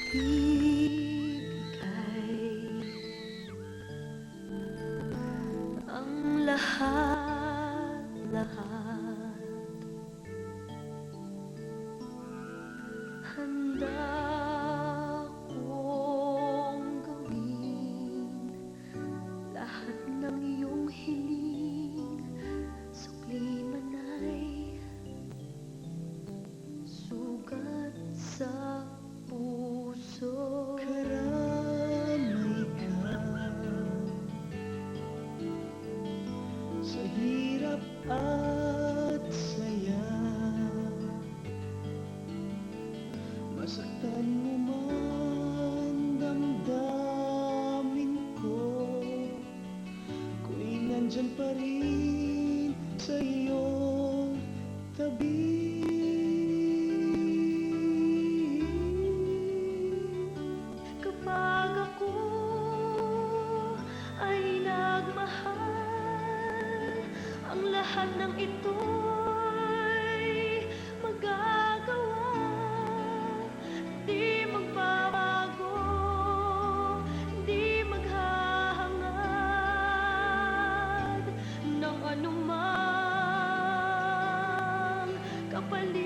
ibigay ang lahat-lahat. Handa kong gawin lahat ng iyong hiling, sukli man ay sugat sa puso. Karamay ka sa hirap at saya, masaktan mo man damdamin ko, ko'y nandyan pa rin sa iyong tabi. Kapag ako ay nagmahal, ang lahat ng ito'y magagawa. Di magbabago, di maghahangad ng anumang kapalit.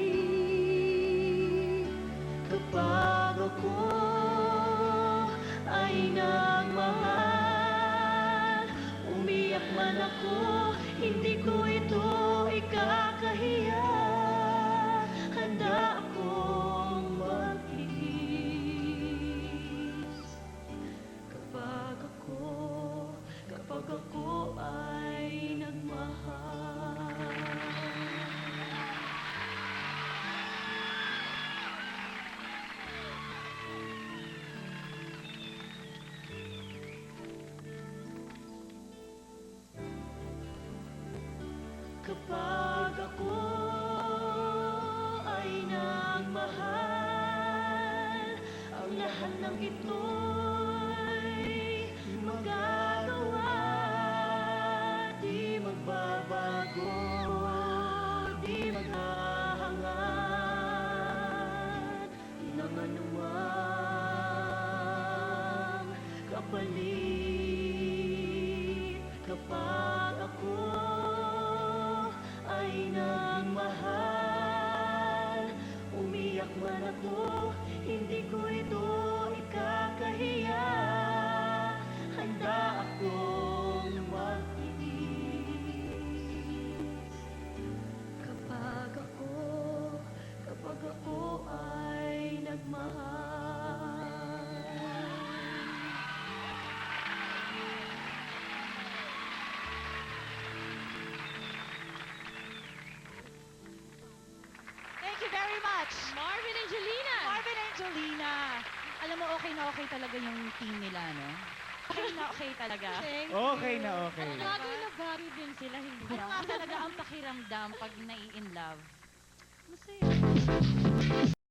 Kapag ako ay nagmahal, umiyak man ako, hindi ko ito ikakahiya. Handa akong magtiis kapag ako ay nagmahal. Kapag ako ay nagmahal, ang lahat ng ito'y magagawa. Di magbabago, di maghahangad ng anumang kapalit. Kapag ako ay nagmahal, umiyak man ako, hindi ko ito ikakahiya. Handa akong magtiis kapag ako ay nagmahal. Thank you very much. Marvin Angelina! Marvin Angelina. Alam mo, okay na okay talaga yung team nila, no? Okay na okay talaga. Okay na okay. Bagay na bagay din sila, hindi Ano ba? nga talaga ang pakiramdam pag nai-in love? Masaya.